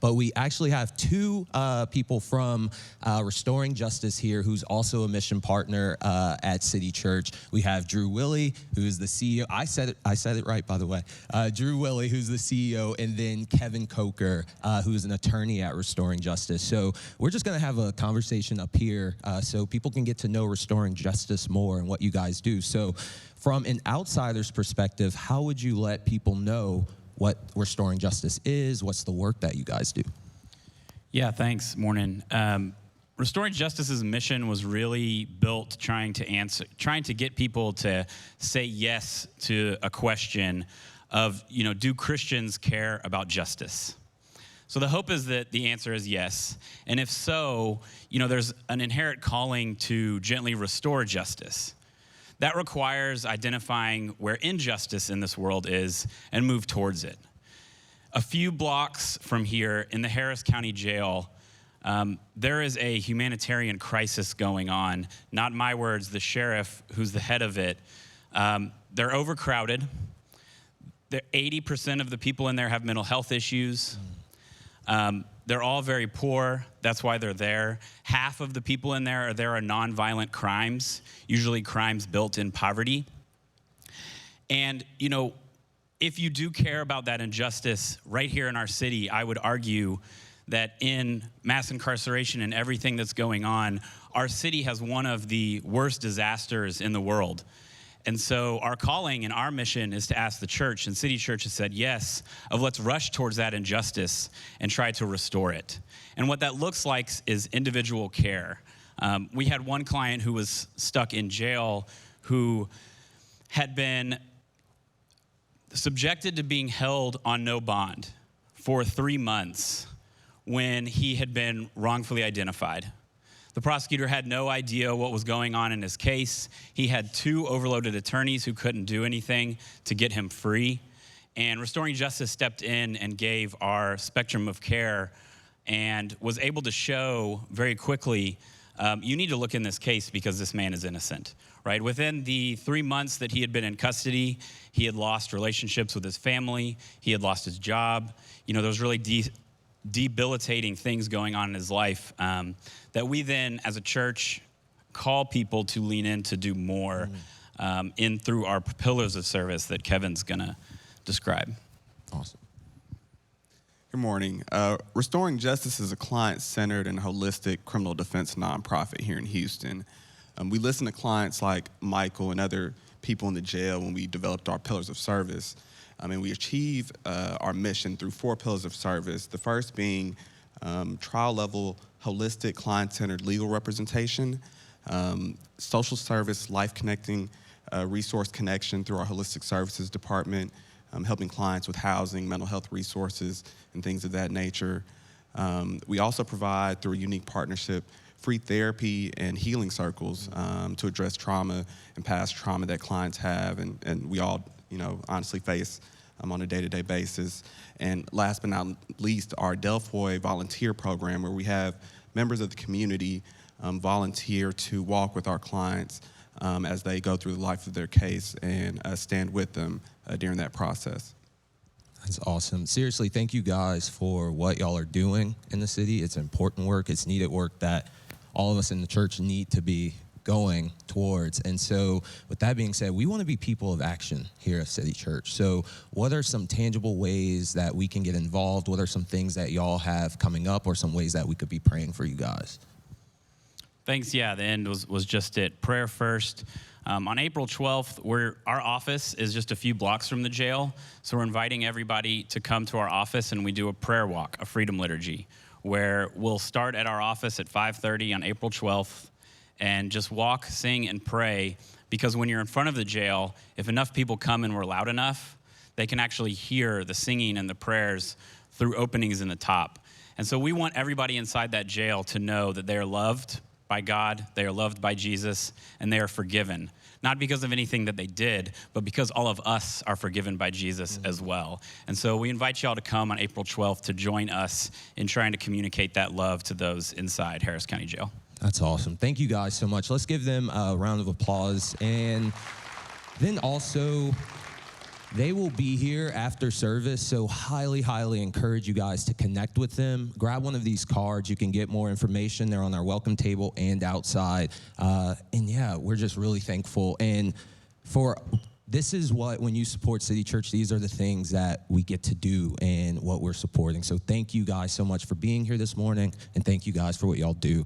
but we actually have two people from Restoring Justice here who's also a mission partner at City Church. We have Drew Willie, who is the CEO. I said it right, by the way. Drew Willie, who's the CEO, and then Kevin Coker, who is an attorney at Restoring Justice. So we're just going to have a conversation up here so people can get to know Restoring Justice more and what you guys do. So from an outsider's perspective, how would you let people know what Restoring Justice is? What's the work that you guys do? Yeah, thanks. Morning. Restoring Justice's mission was really built trying to get people to say yes to a question of, do Christians care about justice? So the hope is that the answer is yes. And if so, there's an inherent calling to gently restore justice. That requires identifying where injustice in this world is and move towards it. A few blocks from here in the Harris County Jail, there is a humanitarian crisis going on. Not my words, the sheriff who's the head of it. They're overcrowded. 80% of the people in there have mental health issues. They're all very poor. That's why they're there. Half of the people in there are nonviolent crimes, usually crimes built in poverty. And, if you do care about that injustice right here in our city, I would argue that in mass incarceration and everything that's going on, our city has one of the worst disasters in the world. And so our calling and our mission is to ask the church, and City Church has said yes, of let's rush towards that injustice and try to restore it. And what that looks like is individual care. We had one client who was stuck in jail who had been subjected to being held on no bond for 3 months when he had been wrongfully identified. The prosecutor had no idea what was going on in his case. He had 2 overloaded attorneys who couldn't do anything to get him free. And Restoring Justice stepped in and gave our spectrum of care and was able to show very quickly, you need to look in this case because this man is innocent, right? Within the 3 months that he had been in custody, he had lost relationships with his family. He had lost his job. There was really debilitating things going on in his life that we then, as a church, call people to lean in to do more through our pillars of service that Kevin's going to describe. Awesome. Good morning. Restoring Justice is a client-centered and holistic criminal defense nonprofit here in Houston. We listen to clients like Michael and other people in the jail when we developed our pillars of service. And we achieve our mission through 4 pillars of service. The first being trial-level, holistic, client-centered legal representation, social service, life-connecting resource connection through our holistic services department, helping clients with housing, mental health resources, and things of that nature. We also provide, through a unique partnership, free therapy and healing circles to address trauma and past trauma that clients have, and we all honestly face on a day-to-day basis. And last but not least, our Delfoy volunteer program, where we have members of the community volunteer to walk with our clients as they go through the life of their case and stand with them during that process. That's awesome. Seriously, thank you guys for what y'all are doing in the city. It's important work. It's needed work that all of us in the church need to be going towards. And so with that being said, we want to be people of action here at City Church. So what are some tangible ways that we can get involved? What are some things that y'all have coming up, or some ways that we could be praying for you guys? Thanks. Yeah, the end was just it. Prayer first. On April 12th, our office is just a few blocks from the jail. So we're inviting everybody to come to our office, and we do a prayer walk, a freedom liturgy, where we'll start at our office at 5:30 on April 12th and just walk, sing, and pray. Because when you're in front of the jail, if enough people come and we're loud enough, they can actually hear the singing and the prayers through openings in the top. And so we want everybody inside that jail to know that they are loved by God, they are loved by Jesus, and they are forgiven. Not because of anything that they did, but because all of us are forgiven by Jesus as well. And so we invite y'all to come on April 12th to join us in trying to communicate that love to those inside Harris County Jail. That's awesome. Thank you guys so much. Let's give them a round of applause. And then also, They will be here after service, so highly, highly encourage you guys to connect with them. Grab one of these cards. You can get more information. They're on our welcome table and outside. And yeah, we're just really thankful. And this is what, when you support City Church, these are the things that we get to do and what we're supporting. So thank you guys so much for being here this morning, and thank you guys for what y'all do.